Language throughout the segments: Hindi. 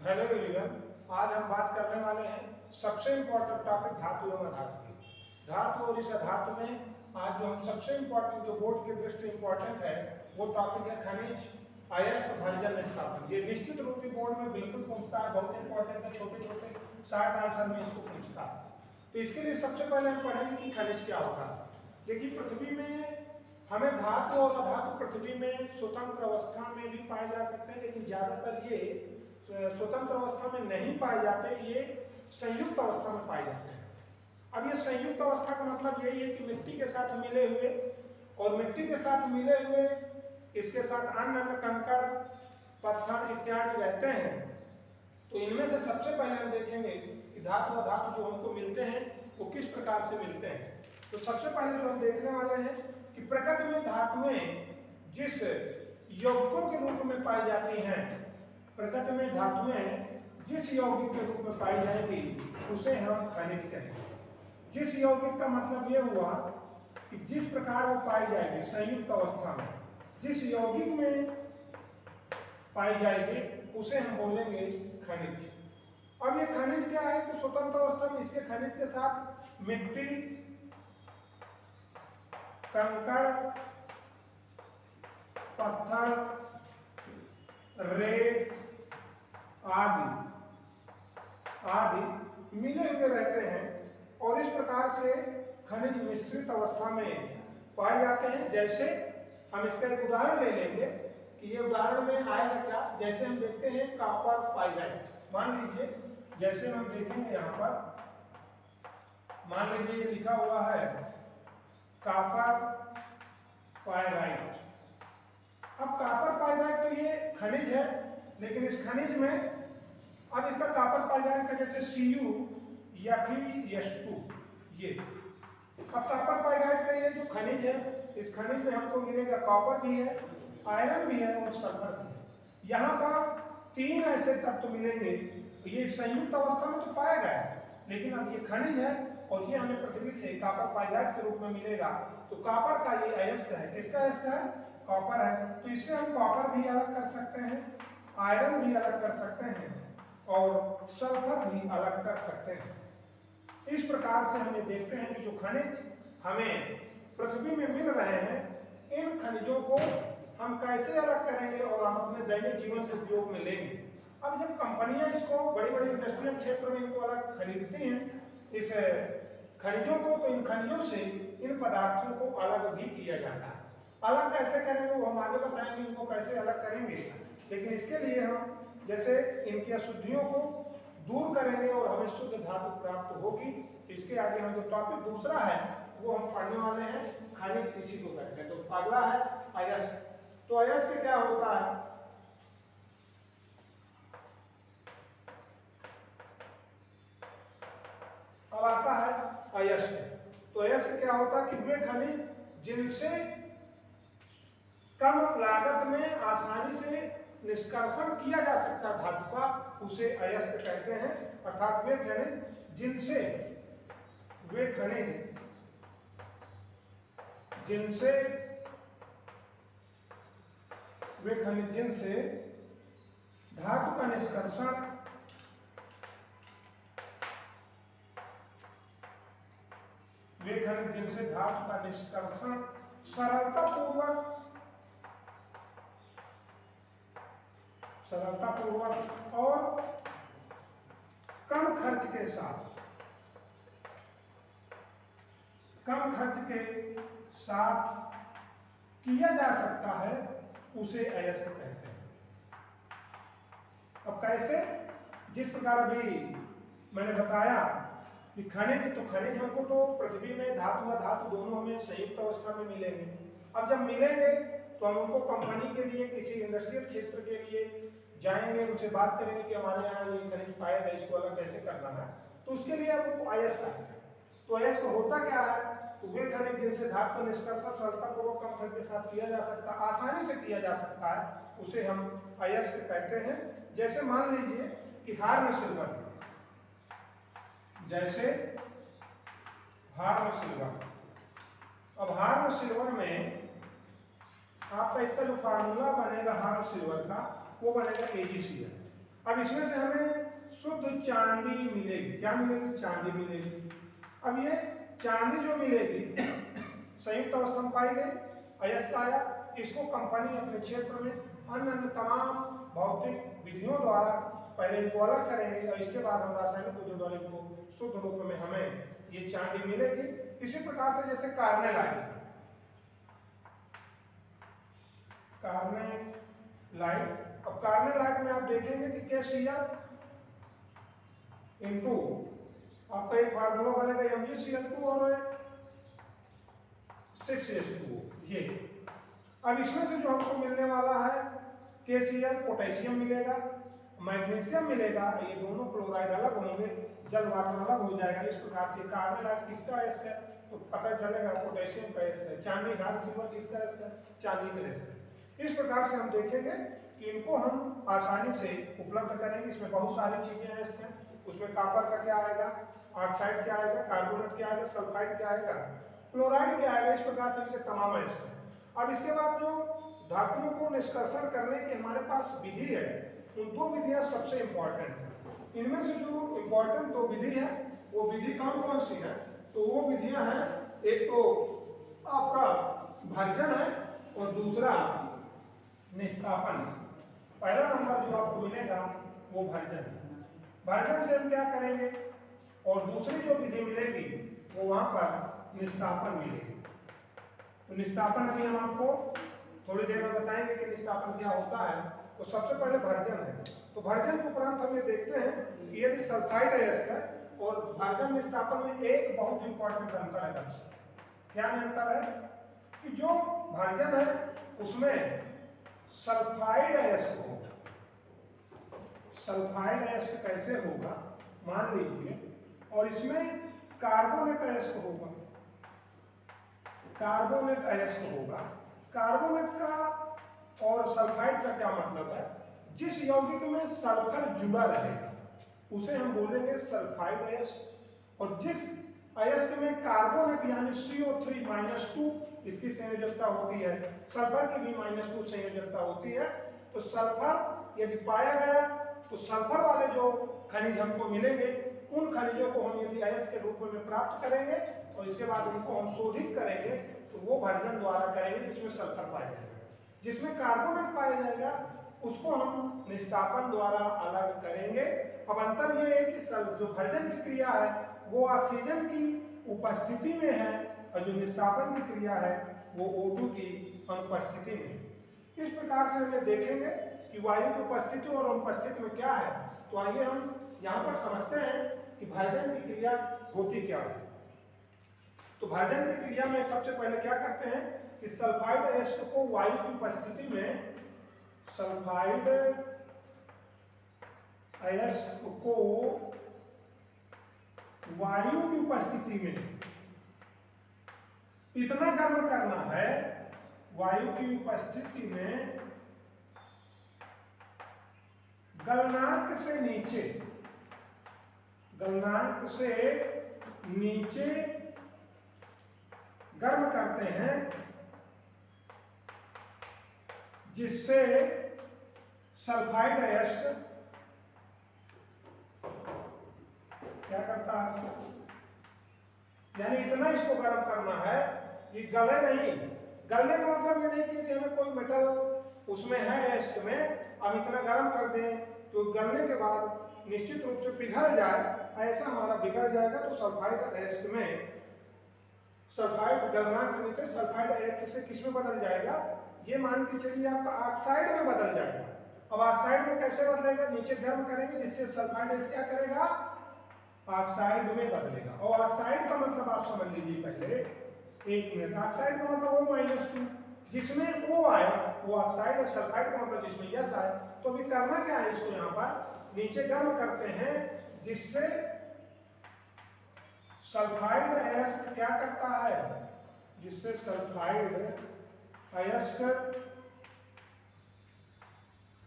हेलो एवरीवन, आज हम बात करने वाले हैं सबसे इम्पोर्टेंट टॉपिक धातु एवं अधातु की। धातु और इस अधातु में आज जो हम सबसे इम्पोर्टेंट जो बोर्ड की दृष्टि इम्पोर्टेंट है वो टॉपिक है खनिज, अयस्क, भलजल निष्कापन। ये निश्चित रूप से बोर्ड में बिल्कुल पूछता है, बहुत इंपॉर्टेंट है। छोटे छोटे शार्ट आंसर में इसको पूछता है। तो इसके लिए सबसे पहले हम पढ़ेंगे कि खनिज क्या होता है। देखिए, पृथ्वी में हमें धातु और अधातु पृथ्वी में स्वतंत्र अवस्था में भी पाए जा सकते हैं, लेकिन ज्यादातर ये स्वतंत्र अवस्था में नहीं पाए जाते, ये संयुक्त अवस्था में पाए जाते हैं। अब ये संयुक्त अवस्था का मतलब यही है कि मिट्टी के साथ मिले हुए, और मिट्टी के साथ मिले हुए इसके साथ अन्य अन्य कंकड़, पत्थर इत्यादि रहते हैं। तो इनमें से सबसे पहले हम देखेंगे कि धातु अधातु जो हमको मिलते हैं वो किस प्रकार से मिलते हैं। तो सबसे पहले जो हम देखने वाले हैं कि प्रकृति में धातुएं जिस यौगिकों के रूप में पाई जाती हैं, प्रकृति में धातुएं जिस यौगिक के रूप में पाई जाएगी उसे हम खनिज कहेंगे। जिस यौगिक का मतलब यह हुआ कि जिस प्रकार वो पाई जाएगी संयुक्त अवस्था में, जिस यौगिक में पाई जाएगी उसे हम बोलेंगे खनिज। अब ये खनिज क्या है कि स्वतंत्र अवस्था में इसके खनिज के साथ मिट्टी, कंकड़, पत्थर, रेत आदि मिले हुए रहते हैं, और इस प्रकार से खनिज मिश्रित अवस्था में पाए जाते हैं। जैसे हम इसका एक उदाहरण ले लेंगे कि ये उदाहरण में आएगा क्या। जैसे हम देखते हैं कॉपर पाइराइट, मान लीजिए, जैसे हम देखेंगे यहाँ पर, मान लीजिए ये लिखा हुआ है कॉपर पाइराइट। अब कॉपर पाइराइट तो ये खनिज है, लेकिन इस खनिज में अब इसका कॉपर पाइराइट का जैसे Cu या फिर H2, ये अब कॉपर पाइराइट का ये जो खनिज है, इस खनिज में हमको मिलेगा कॉपर भी है, आयरन भी है और सल्फर भी है। यहाँ पर तीन ऐसे तत्व मिलेंगे। ये संयुक्त अवस्था में तो पाएगा, लेकिन अब ये खनिज है और ये हमें पृथ्वी से कॉपर पाइराइट के रूप में मिलेगा। तो कॉपर का ये अयस्क है। किसका अयस्क है? कॉपर है। तो इससे हम कॉपर भी अलग कर सकते हैं, आयरन भी अलग कर सकते हैं और सल्फर भी अलग कर सकते हैं। इस प्रकार से हम ये देखते हैं कि जो खनिज हमें पृथ्वी में मिल रहे हैं, इन खनिजों को हम कैसे अलग करेंगे और हम अपने दैनिक जीवन के उपयोग में लेंगे। अब जब कंपनियां इसको बड़ी बड़ी इंडस्ट्रियल क्षेत्र में इनको अलग खरीदती हैं इस खनिजों को, तो इन खनिजों से इन पदार्थों को अलग भी किया जाता है। अलग कैसे करेंगे वो हम आगे बताएंगे, इनको कैसे अलग करेंगे। लेकिन इसके लिए हम जैसे इनकी अशुद्धियों को दूर करेंगे और हमें शुद्ध धातु प्राप्त होगी। इसके आगे हम जो टॉपिक दूसरा है वो हम पढ़ने वाले हैं खनिज, इसी को कहते हैं। तो अगला है अयस्क। तो अयस्क क्या होता है? अब आता है अयस्क। तो अयस्क क्या होता है कि वे खनिज जिनसे कम लागत में आसानी से निष्कर्षण किया जा सकता है धातु का, उसे अयस्क कहते हैं। अर्थात वे खनिज जिनसे धातु का निष्कर्षण सरलतापूर्वक और कम खर्च के साथ किया जा सकता है, उसे अयस्क कहते हैं। अब कैसे? जिस प्रकार अभी मैंने बताया कि खनिज, तो खनिज हमको तो पृथ्वी में धातु अधातु दोनों हमें संयुक्त अवस्था में मिलेंगे। अब जब मिलेंगे तो हम उनको कंपनी के लिए, किसी इंडस्ट्रियल क्षेत्र के लिए जाएंगे, उनसे बात करेंगे कि हमारे यहाँ ये खनिज पाया गया, इसको अलग कैसे करना है। तो उसके लिए अब वो अयस्क है। तो अयस्क होता क्या है? तो वे खनिज जिनसे धातु का निष्कर्षण सरलतापूर्वक कम खर्च के साथ किया जा सकता है, आसानी से किया जा सकता है, उसे हम अयस्क कहते हैं। जैसे मान लीजिए कि हार्न सिल्वर, जैसे हार्न सिल्वर। अब हार्न सिल्वर में आपका इसका जो फार्मूला बनेगा हार्न सिल्वर का, वो बनेगा AgCl। अब इसमें से हमें शुद्ध चांदी मिलेगी। क्या मिलेगी? चांदी मिलेगी। अब ये चांदी जो मिलेगी संयुक्त अवस्था में पाई गई, अयस्क आया, इसको कंपनी अपने क्षेत्र में अन्य तमाम भौतिक विधियों द्वारा पहले इनको अलग करेंगे और इसके बाद हम रासायनिक विधियों द्वारा इनको शुद्ध रूप में हमें ये चांदी मिलेगी। इसी प्रकार से जैसे कार्नेलाइट अब कार्नेलाइट में आप देखेंगे कि KCl इंटू आपका एक फार्मूला बनेगा MgCl2 और 6H2O। ये अब इसमें से जो हमको मिलने वाला है KCl, पोटेशियम मिलेगा, मैग्नीशियम मिलेगा, ये दोनों क्लोराइड अलग होंगे, जल वाटर अलग हो जाएगा। इस प्रकार से कार्बोनाइट किसका अयस्क है तो पता चलेगा पोटेशियम का अयस्क है। चांदी हार्म सिल्वर किसका अयस्क है? चांदी का अयस्क है। इस प्रकार से हम देखेंगे कि इनको हम आसानी से उपलब्ध करेंगे। इसमें बहुत सारी चीजें हैं इसमें, उसमें कॉपर का क्या आएगा, ऑक्साइड क्या आएगा, कार्बोनेट क्या आएगा, सल्फाइड क्या आएगा, क्लोराइड क्या आएगा। इस प्रकार से इनके तमाम अयस्क हैं। अब इसके बाद जो धातुओं को निष्कर्षण करने की हमारे पास विधि है, उन दो विधियां सबसे इंपॉर्टेंट है। इनमें से जो इंपॉर्टेंट दो विधि है वो विधि कौन कौन सी है? तो वो विधियां हैं, एक तो आपका भर्जन है और दूसरा निष्कापन है। पहला नंबर जो आपको मिलेगा वो भर्जन है। भर्जन से हम क्या करेंगे और दूसरी जो विधि मिलेगी वो वहां पर निष्कापन मिलेगी। तो निष्कापन अभी हम आपको थोड़ी देर में बताएंगे कि निष्कापन क्या होता है। तो सबसे पहले भर्जन है। तो भर्जन के उपरांत हम ये देखते हैं कि यदि सल्फाइड अयस्क है और भर्जन निष्कापन में एक बहुत इंपॉर्टेंट अंतर है। क्या अंतर है कि जो भर्जन है उसमें सल्फाइड अयस्क होगा। सल्फाइड अयस्क कैसे होगा? मान लीजिए, और इसमें कार्बोनेट अयस्क होगा। कार्बोनेट अयस्क होगा। कार्बोनेट का और सल्फाइड का क्या मतलब है? जिस यौगिक में सल्फर जुड़ा रहेगा उसे हम बोलेंगे सल्फाइड अयस्क, और जिस अयस्क में कार्बोनेट यानी CO3-2 इसकी संयोजकता होती है, सल्फर की भी -2 संयोजकता होती है। तो सल्फर यदि पाया गया तो सल्फर वाले जो खनिज हमको मिलेंगे उन खनिजों को हम यदि अयस्क के रूप में प्राप्त करेंगे और इसके बाद उनको हम शोधित करेंगे तो वो भर्जन द्वारा करेंगे जिसमें सल्फर पाया जाएगा। जिसमें कार्बोनेट पाया जाएगा उसको हम निष्कापन द्वारा अलग करेंगे। अब अंतर यह है कि जो भर्जन की क्रिया है वो ऑक्सीजन की उपस्थिति में है और जो निष्कापन की क्रिया है वो O2 की अनुपस्थिति में। इस प्रकार से हमें देखेंगे कि वायु की उपस्थिति और अनुपस्थिति में क्या है। तो आइए हम यहाँ पर समझते हैं कि भर्जन की क्रिया होती क्या है। तो भर्जन की क्रिया में सबसे पहले क्या करते हैं कि सल्फाइड अयस्क को वायु की उपस्थिति में, सल्फाइड अयस्क को वायु की उपस्थिति में इतना गर्म करना है, वायु की उपस्थिति में गलनांक से नीचे, गलनांक से नीचे गर्म करते हैं, जिससे सल्फाइड अयस्क क्या करता है, यानी इतना इसको गर्म करना है कि गले नहीं। गलने का मतलब ये नहीं कि हमें कोई मेटल उसमें है अयस्क में, अब इतना गर्म कर दें तो गलने के बाद निश्चित रूप से पिघल जाए, ऐसा हमारा बिगड़ जाएगा। तो सल्फाइड अयस्क में, सल्फाइड गलनांक से नीचे सल्फाइड अयस्क से किस में बदल जाएगा, ये मान के चलिए आपका ऑक्साइड में बदल जाएगा। अब ऑक्साइड में कैसे बदलेगा? नीचे गर्म करेंगे जिससे सल्फाइड अयस्क क्या करेगा, ऑक्साइड में बदलेगा। और ऑक्साइड का मतलब आप समझ लीजिए पहले, एक मिनट, ऑक्साइड का मतलब O-2, जिसमें O आया वो ऑक्साइड, और सल्फाइड का मतलब जिसमें यस आया। तो अभी करना क्या है, इसको यहाँ पर नीचे गर्म करते हैं जिससे सल्फाइड अयस्क क्या करता है, जिससे सल्फाइड अयस्क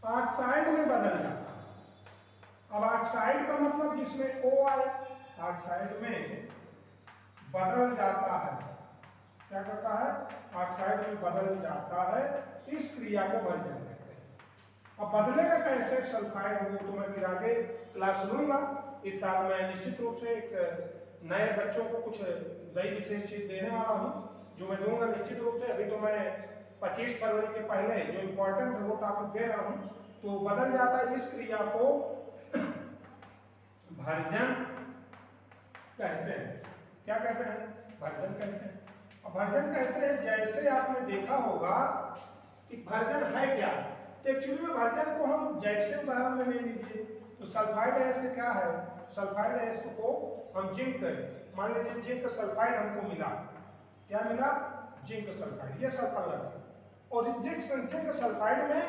ऑक्साइड में बदल जाता है। अब ऑक्साइड का मतलब जिसमें O आए, ऑक्साइड में बदल जाता है, क्या करता है, ऑक्साइड में बदल जाता है। इस क्रिया को भर्जन कहते हैं। अब बदलेगा कैसे सल्फाइड, वो तो मैं फिर आगे क्लास लूंगा। इस साल मैं निश्चित रूप से एक नए बच्चों को कुछ नई विशेष चीज देने वाला हूँ, जो मैं दूंगा निश्चित रूप से। अभी तो मैं 25 फरवरी के पहले जो इम्पोर्टेंट है वो टॉपिक दे रहा हूँ। तो बदल जाता है, इस क्रिया को भर्जन कहते हैं। क्या कहते हैं? भर्जन कहते हैं। अब भर्जन कहते हैं, जैसे आपने देखा होगा कि भर्जन है क्या, तो एक्चुअली में भर्जन को हम जैसे उदाहरण में ले लीजिए, तो सल्फाइड अयस्क क्या है? सल्फाइड अयस्क को हम जिंक, मान लीजिए जिंक सल्फाइड हमको मिला। क्या मिला? जिंक सल्फाइड, ये सल्फर है। और जिंक सल्फाइड में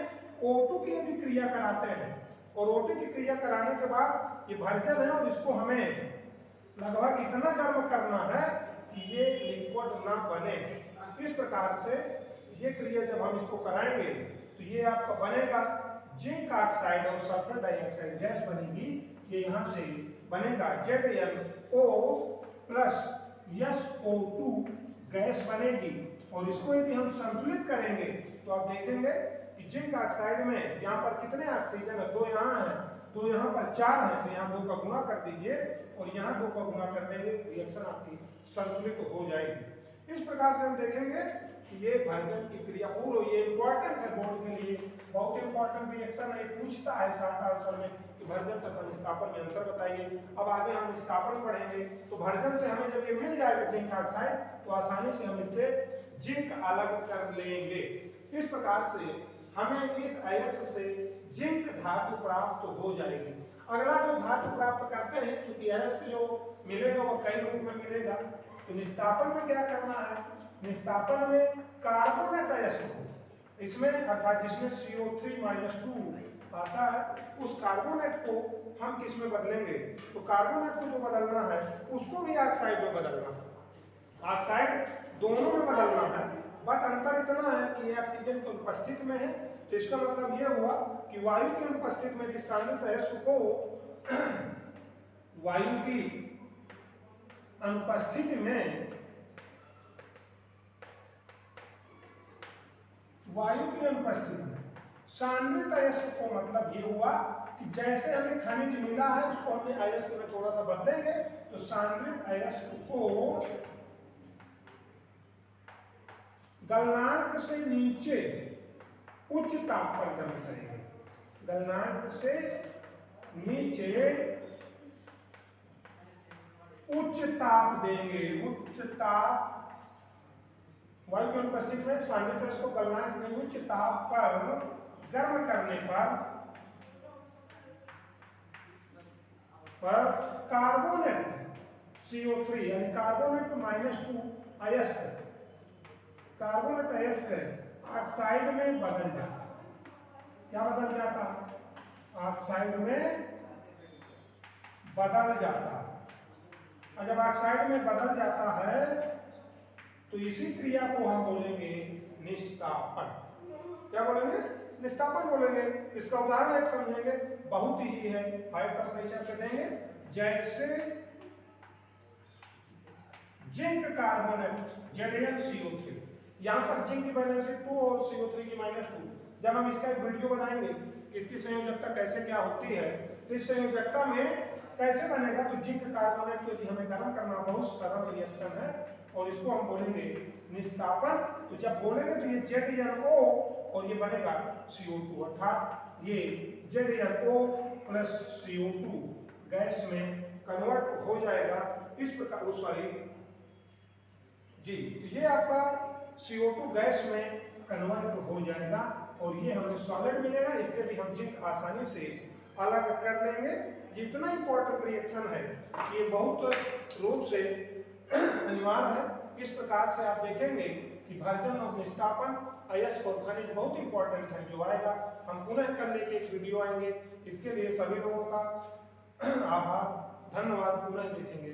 O2 की यदि क्रिया कराते हैं, और O2 की क्रिया कराने के बाद ये भर्जन है, और इसको हमें लगभग इतना गर्म करना है कि ये लिक्विड ना बने। इस प्रकार से ये क्रिया जब हम इसको कराएंगे तो ये आपका बनेगा जिंक ऑक्साइड और सल्फर डाइऑक्साइड गैस बनेगी। ये यहाँ से बनेगा ZnO प्लस SO2 गैस बनेगी। और इसको यदि हम संतुलित करेंगे तो आप देखेंगे कि जिंक ऑक्साइड में यहाँ पर कितने ऑक्सीजन है? 2 यहाँ है, 2 यहाँ पर 4 है, तो यहाँ 2 का गुणा कर दीजिए और यहाँ 2 का गुणा कर देंगे, रिएक्शन आपकी संतुलित हो जाएगी। इस प्रकार से हम देखेंगे कि ये भर्जन की क्रिया पूर्ण, ये इंपॉर्टेंट है बोर्ड के लिए, बहुत इंपॉर्टेंट रिएक्शन है। पूछता है शॉर्ट आंसर में कि भर्जन तथा निष्कापन में अंतर बताइए। अब आगे हम निष्कापन पढ़ेंगे, तो भर्जन से हमें जब ये मिल जाएगा जिंक ऑक्साइड, तो आसानी से हम इससे जिंक अलग कर लेंगे। इस प्रकार से हमें इस अयस्क से जिंक धातु प्राप्त हो जाएगी। अगला जो धातु प्राप्त करते हैं, क्योंकि अयस्क जो मिलेगा वो कई रूप में मिलेगा, तो निष्कापन में क्या करना है? निष्कापन में कार्बोनेट अयस्क को, इसमें अर्थात जिसमें CO3-2 आता है, उस कार्बोनेट को हम किस में बदलेंगे? तो कार्बोनेट को जो बदलना है उसको भी ऑक्साइड में बदलना है। ऑक्साइड दोनों में बदलना है, बट अंतर इतना है कि ये ऑक्सीजन की उपस्थिति में है, तो इसका मतलब ये हुआ कि वायु की अनुपस्थिति में जिस सांद्रित अयस्क को वायु की अनुपस्थिति में, सांद्रित अयस्क को मतलब ये हुआ कि जैसे हमें खनिज मिला है उसको हमने अयस्क में थोड़ा सा बदलेंगे, तो सांद्रित अयस्क को गलनांक से नीचे उच्च ताप पर गर्म करेंगे। गलनांक से नीचे उच्च ताप देंगे। उच्च ताप, वायु की अनुपस्थिति में सांद्रित अयस्क को गलनांक में उच्च ताप पर गर्म करने पर कार्बोनेट CO3 यानी कार्बोनेट -2 अयस्क, कार्बोनेट अयस्क ऑक्साइड में बदल जाता है। क्या बदल जाता है? ऑक्साइड में बदल जाता है। और जब ऑक्साइड में बदल जाता है तो इसी क्रिया को हम बोलेंगे निष्कापन। क्या बोलेंगे? निष्कापन बोलेंगे। इसका उदाहरण एक समझेंगे, बहुत इजी है, 5 टेम्परेचर पे देंगे। जैसे जिंक कार्बोनेट ZnCO3, यहाँ पर जिंक की वैलेंसी 2 और CO3 की -2। जब हम इसका एक वीडियो बनाएंगे इसकी संयोजकता कैसे क्या होती है, तो इस संयोजकता में कैसे बनेगा, तो जिंक कार्बोनेट को यदि हमें गर्म करना, बहुत सरल रिएक्शन है, और इसको हम बोलेंगे निष्कापन। तो जब बोलेंगे तो ये ZnO और ये बनेगा CO2, अर्थात ये ZnO प्लस CO2 गैस में कन्वर्ट हो जाएगा। इस प्रकार सॉरी जी, तो ये आपका CO2 गैस में कन्वर्ट हो जाएगा और ये हमें सॉलिड मिलेगा। इससे भी हम जिंक आसानी से अलग कर लेंगे। ये इतना इंपॉर्टेंट रिएक्शन है, ये बहुत रूप से अनिवार्य है। इस प्रकार से आप देखेंगे कि भर्जन और निष्कापन, अयस्क और खनिज बहुत इंपॉर्टेंट है। जो आएगा हम पुनः कर लेके एक वीडियो आएंगे। इसके लिए सभी लोगों का आभार, धन्यवाद। पुनः देखेंगे।